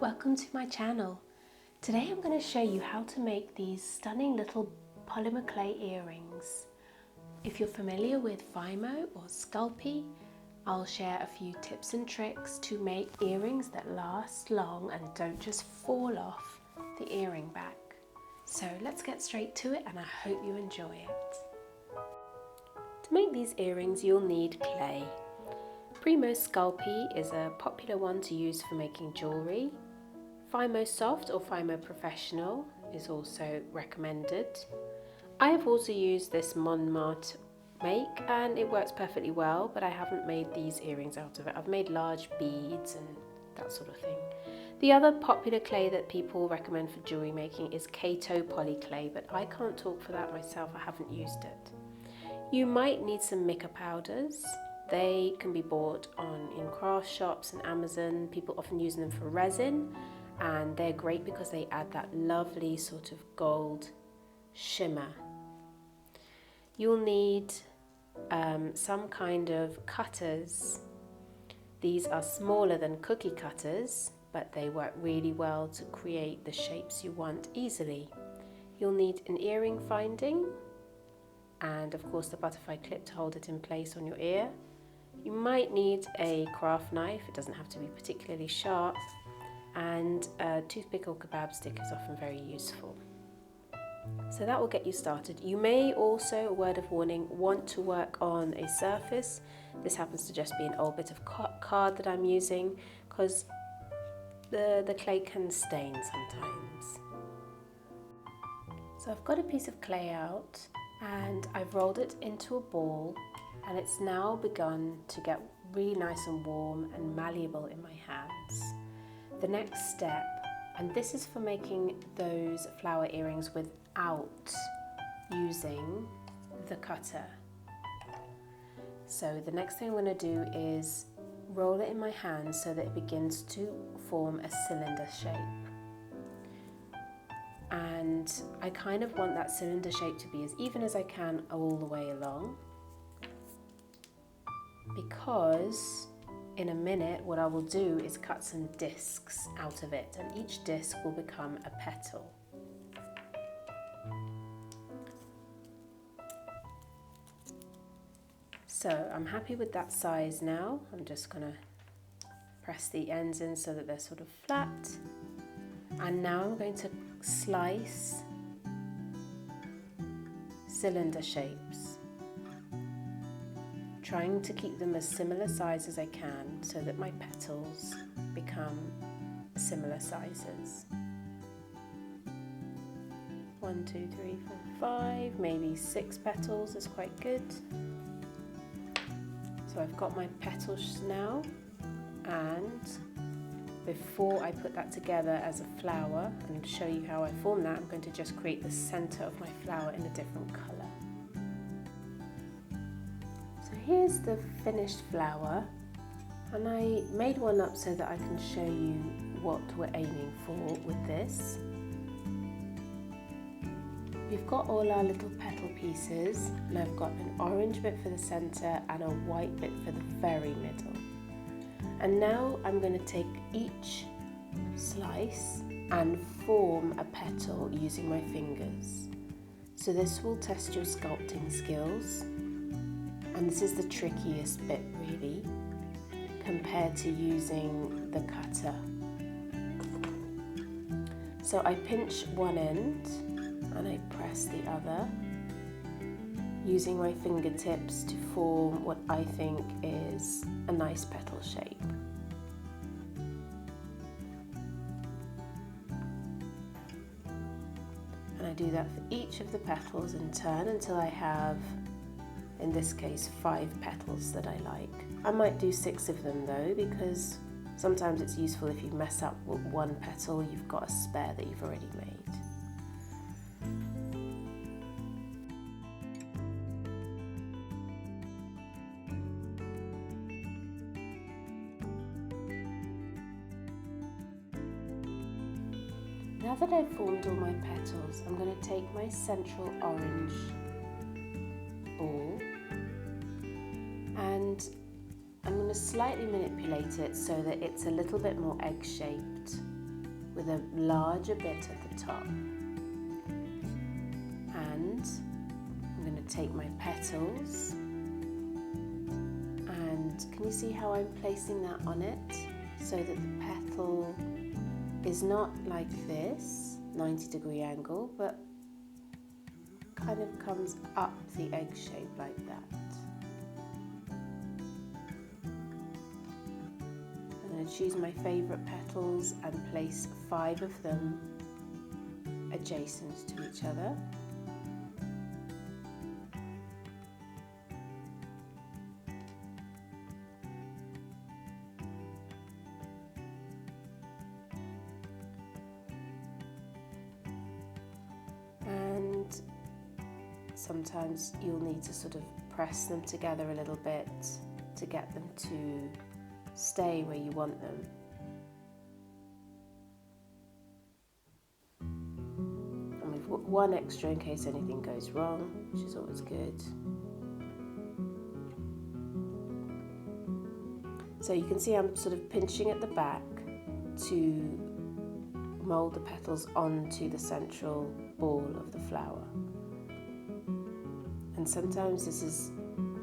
Welcome to my channel. Today I'm going to show you how to make these stunning little polymer clay earrings. If you're familiar with Vimo or Sculpey, I'll share a few tips and tricks to make earrings that last long and don't just fall off the earring back. So let's get straight to it and I hope you enjoy it. To make these earrings you'll need clay. Primo Sculpey is a popular one to use for making jewellery. Vimo Soft or Vimo Professional is also recommended. I have also used this Montmartre make and it works perfectly well, but I haven't made these earrings out of it. I've made large beads and that sort of thing. The other popular clay that people recommend for jewellery making is Kato poly clay, but I can't talk for that myself, I haven't used it. You might need some mica powders. They can be bought in craft shops and Amazon. People often use them for resin and they're great because they add that lovely sort of gold shimmer. You'll need some kind of cutters. These are smaller than cookie cutters, but they work really well to create the shapes you want easily. You'll need an earring finding and of course the butterfly clip to hold it in place on your ear. You might need a craft knife, it doesn't have to be particularly sharp, and a toothpick or kebab stick is often very useful. So that will get you started. You may also, a word of warning, want to work on a surface. This happens to just be an old bit of card that I'm using because the clay can stain sometimes. So I've got a piece of clay out and I've rolled it into a ball and it's now begun to get really nice and warm and malleable in my hands. The next step, and this is for making those flower earrings without using the cutter. So the next thing I'm going to do is roll it in my hand so that it begins to form a cylinder shape. And I kind of want that cylinder shape to be as even as I can all the way along, because in a minute what I will do is cut some discs out of it and each disc will become a petal. So I'm happy with that size now. I'm just going to press the ends in so that they're sort of flat, and now I'm going to slice cylinder shapes, trying to keep them as similar size as I can so that my petals become similar sizes. 1, 2, 3, 4, 5, maybe 6 petals is quite good. So I've got my petals now, and before I put that together as a flower and show you how I form that, I'm going to just create the center of my flower in a different color. Here's the finished flower, and I made one up so that I can show you what we're aiming for with this. We've got all our little petal pieces, and I've got an orange bit for the center and a white bit for the very middle. And now I'm going to take each slice and form a petal using my fingers. So this will test your sculpting skills. And this is the trickiest bit really, compared to using the cutter. So I pinch one end and I press the other, using my fingertips to form what I think is a nice petal shape. And I do that for each of the petals in turn until I have, in this case, 5 petals that I like. I might do 6 of them though, because sometimes it's useful if you mess up with one petal, you've got a spare that you've already made. Now that I've formed all my petals, I'm going to take my central orange ball and I'm going to slightly manipulate it so that it's a little bit more egg-shaped. with a larger bit at the top. And I'm going to take my petals, and can you see how I'm placing that on it so that the petal is not like this 90-degree angle, but kind of comes up the egg shape like that. I'm going to choose my favourite petals and place 5 of them adjacent to each other. And sometimes you'll need to sort of press them together a little bit to get them to stay where you want them. And we've got one extra in case anything goes wrong, which is always good. So you can see I'm sort of pinching at the back to mould the petals onto the central ball of the flower. And sometimes this is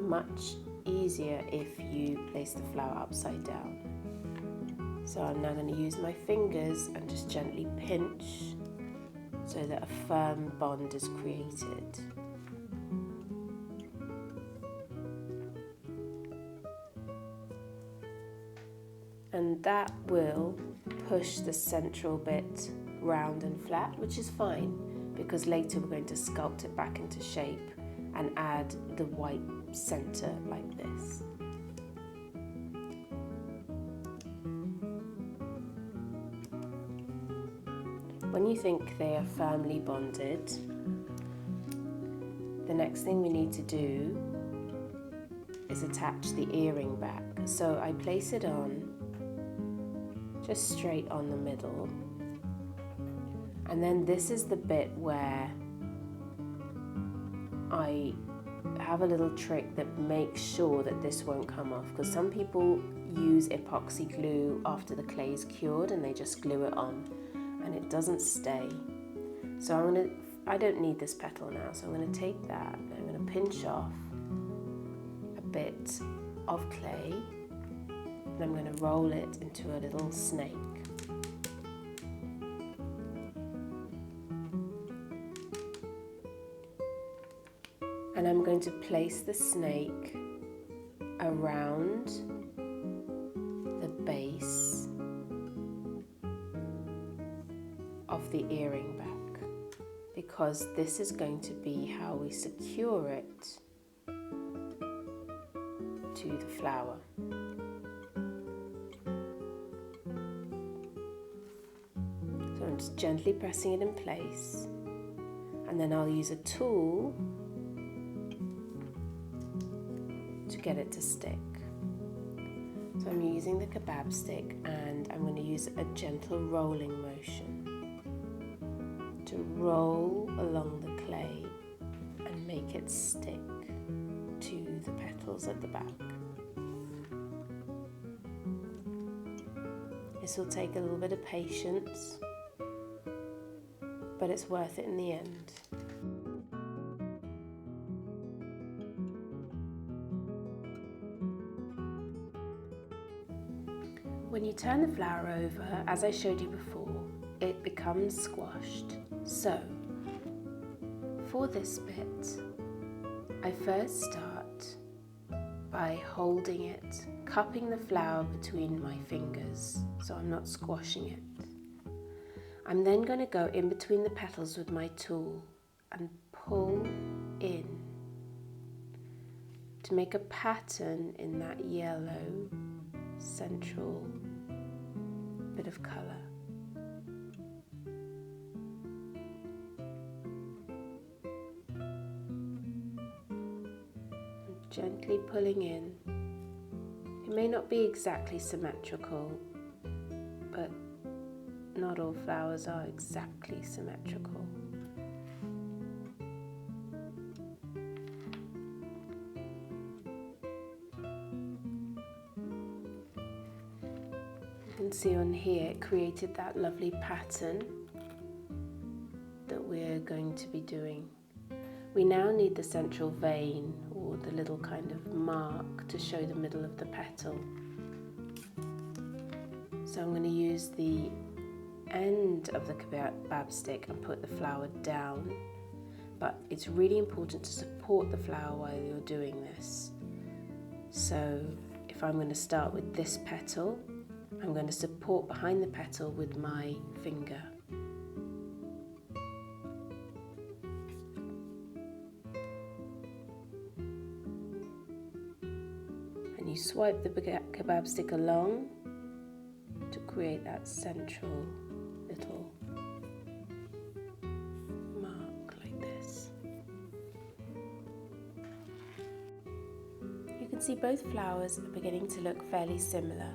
much easier if you place the flower upside down. So I'm now going to use my fingers and just gently pinch so that a firm bond is created. And that will push the central bit round and flat, which is fine because later we're going to sculpt it back into shape and add the white center like this. When you think they are firmly bonded, the next thing we need to do is attach the earring back. So I place it on just straight on the middle, and then this is the bit where I have a little trick that makes sure that this won't come off, because some people use epoxy glue after the clay is cured and they just glue it on and it doesn't stay. So I don't need this petal now, so I'm going to take that and I'm going to pinch off a bit of clay and I'm going to roll it into a little snake. And I'm going to place the snake around the base of the earring back, because this is going to be how we secure it to the flower. So I'm just gently pressing it in place, and then I'll use a tool to get it to stick. So I'm using the kebab stick and I'm going to use a gentle rolling motion to roll along the clay and make it stick to the petals at the back. This will take a little bit of patience, but it's worth it in the end. When you turn the flower over, as I showed you before, it becomes squashed. So, for this bit, I first start by holding it, cupping the flower between my fingers so I'm not squashing it. I'm then going to go in between the petals with my tool and pull in to make a pattern in that yellow central bit of colour. Gently pulling in. It may not be exactly symmetrical, but not all flowers are exactly symmetrical. You can see on here, it created that lovely pattern that we're going to be doing. We now need the central vein, or the little kind of mark, to show the middle of the petal. So I'm going to use the end of the kebab stick and put the flower down, but it's really important to support the flower while you're doing this. So if I'm going to start with this petal, I'm going to support behind the petal with my finger. And you swipe the kebab stick along to create that central little mark like this. You can see both flowers are beginning to look fairly similar,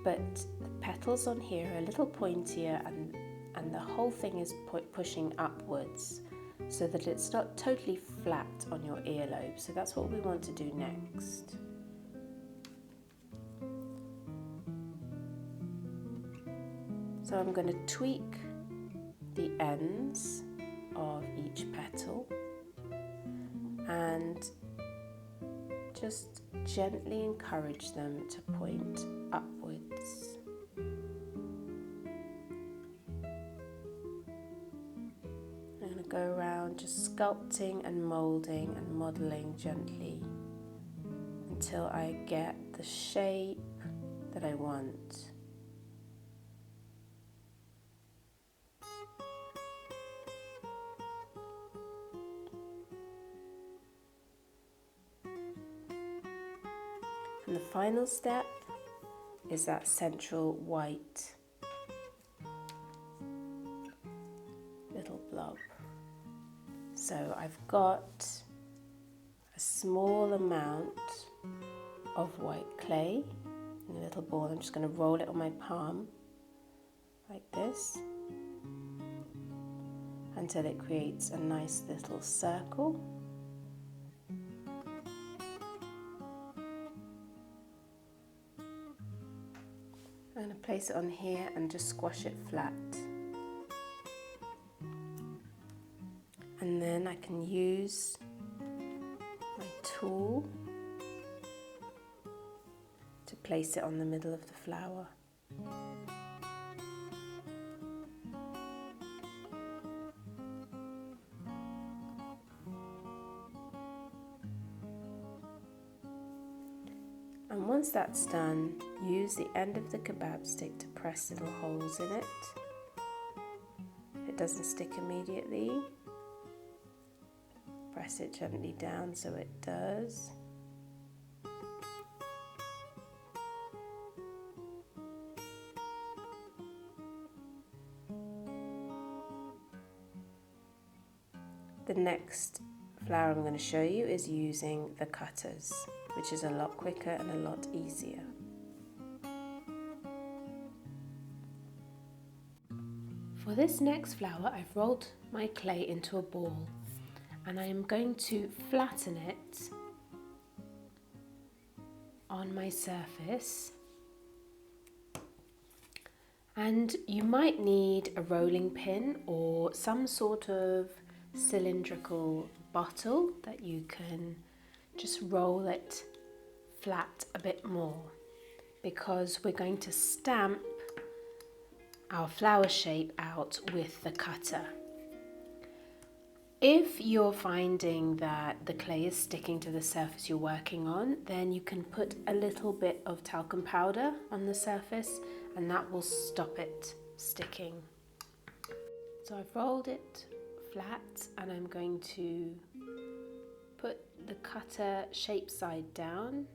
but the petals on here are a little pointier and the whole thing is pushing upwards so that it's not totally flat on your earlobe. So that's what we want to do next. So I'm going to tweak the ends of each petal and just gently encourage them to point upwards. I'm going to go around just sculpting and moulding and modelling gently until I get the shape that I want. And the final step is that central white little blob. So I've got a small amount of white clay in a little ball. I'm just going to roll it on my palm like this until it creates a nice little circle. I'm going to place it on here and just squash it flat. And then I can use my tool to place it on the middle of the flower. And once that's done, use the end of the kebab stick to press little holes in it. If it doesn't stick immediately, press it gently down so it does. The next flower I'm going to show you is using the cutters, which is a lot quicker and a lot easier. For this next flower, I've rolled my clay into a ball and I am going to flatten it on my surface. And you might need a rolling pin or some sort of cylindrical bottle that you can just roll it flat a bit more, because we're going to stamp our flower shape out with the cutter. If you're finding that the clay is sticking to the surface you're working on, then you can put a little bit of talcum powder on the surface and that will stop it sticking. So I've rolled it flat and I'm going to put the cutter shape side down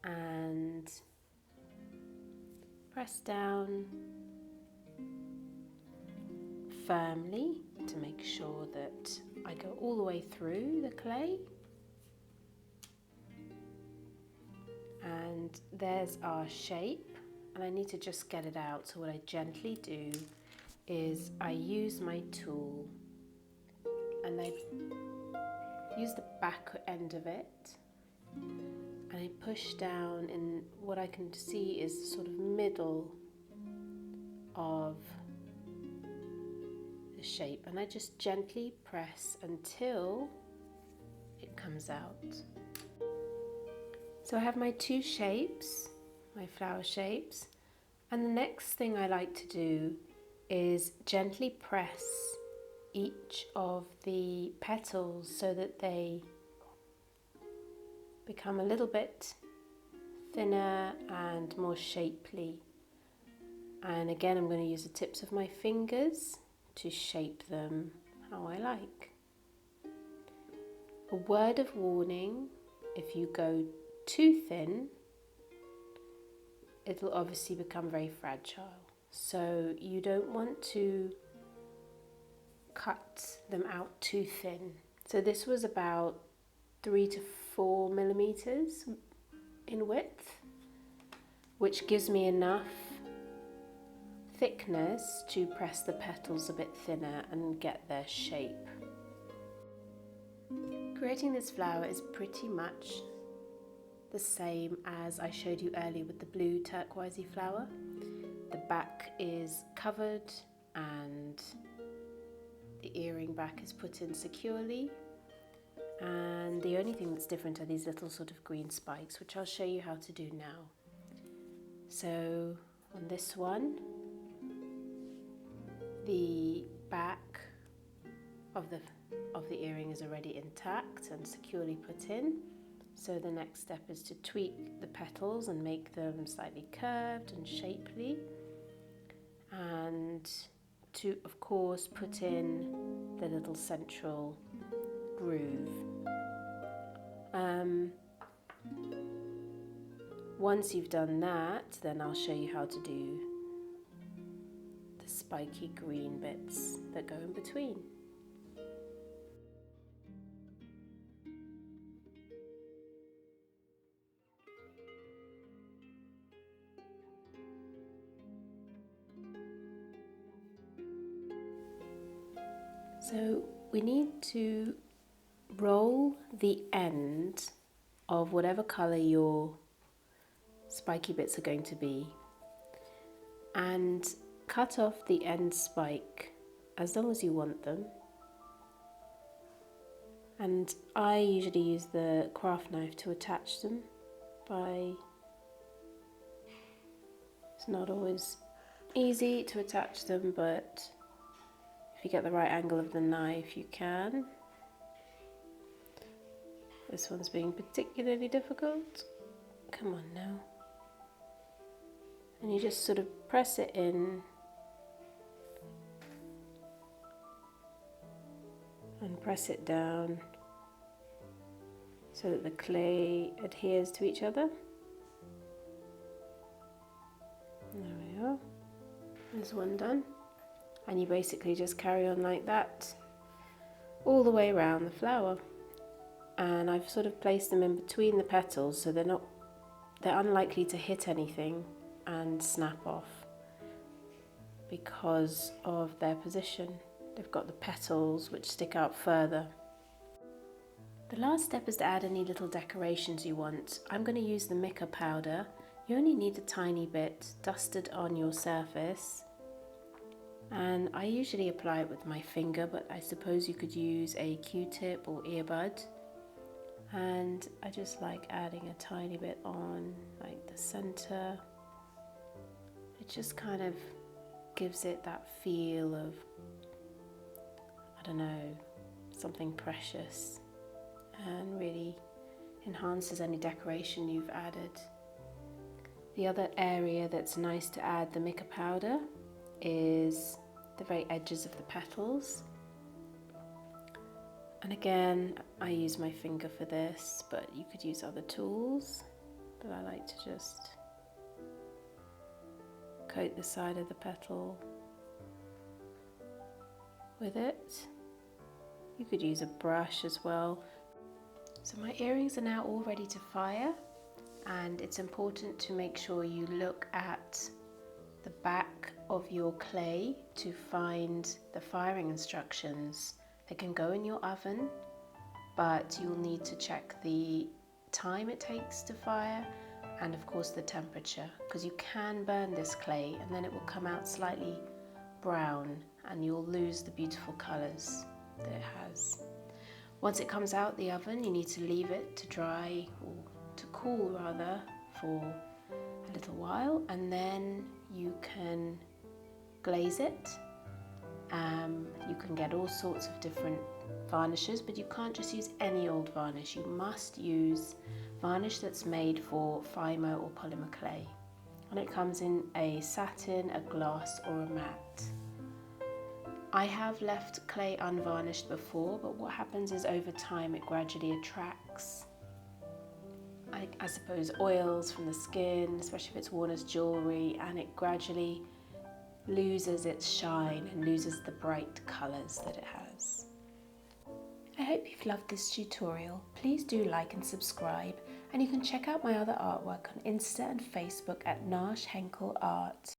and press down firmly to make sure that I go all the way through the clay. And there's our shape, and I need to just get it out. So what I gently do is I use my tool and I use the back end of it and I push down, and what I can see is the sort of middle of the shape, and I just gently press until it comes out. So I have my two shapes, my flower shapes, and the next thing I like to do is gently press each of the petals so that they become a little bit thinner and more shapely. And again, I'm going to use the tips of my fingers to shape them how I like. A word of warning: if you go too thin, it'll obviously become very fragile. So you don't want to cut them out too thin. So this was about 3 to 4 millimeters in width, which gives me enough thickness to press the petals a bit thinner and get their shape. Creating this flower is pretty much the same as I showed you earlier with the blue turquoisey flower. The back is covered and the earring back is put in securely, and the only thing that's different are these little sort of green spikes, which I'll show you how to do now. So on this one, the back of the earring is already intact and securely put in. So the next step is to tweak the petals and make them slightly curved and shapely, and to, of course, put in the little central groove. Once you've done that, then I'll show you how to do the spiky green bits that go in between. So we need to roll the end of whatever colour your spiky bits are going to be, and cut off the end spike as long as you want them. And I usually use the craft knife to attach them it's not always easy to attach them, but if you get the right angle of the knife, you can. This one's being particularly difficult. Come on now. And you just sort of press it in and press it down so that the clay adheres to each other. There we are. There's one done. And you basically just carry on like that all the way around the flower. And I've sort of placed them in between the petals so they're unlikely to hit anything and snap off because of their position. They've got the petals which stick out further. The last step is to add any little decorations you want. I'm going to use the mica powder. You only need a tiny bit dusted on your surface, and I usually apply it with my finger, but I suppose you could use a Q-tip or earbud. And I just like adding a tiny bit on, like the center. It just kind of gives it that feel of, I don't know, something precious, and really enhances any decoration you've added. The other area that's nice to add the mica powder is the very edges of the petals. And again, I use my finger for this, but you could use other tools. But I like to just coat the side of the petal with it. You could use a brush as well. So my earrings are now all ready to fire, and it's important to make sure you look at the back of your clay to find the firing instructions. They can go in your oven, but you'll need to check the time it takes to fire and of course the temperature, because you can burn this clay and then it will come out slightly brown and you'll lose the beautiful colours that it has. Once it comes out the oven, you need to leave it to dry, or to cool rather, for a little while, and then you can glaze it. You can get all sorts of different varnishes, but you can't just use any old varnish. You must use varnish that's made for Fimo or polymer clay, and it comes in a satin, a gloss or a matte. I have left clay unvarnished before, but what happens is over time it gradually attracts, I suppose, oils from the skin, especially if it's worn as jewellery, and it gradually loses its shine and loses the bright colours that it has. I hope you've loved this tutorial. Please do like and subscribe, and you can check out my other artwork on Insta and Facebook at Nash Henkel Art.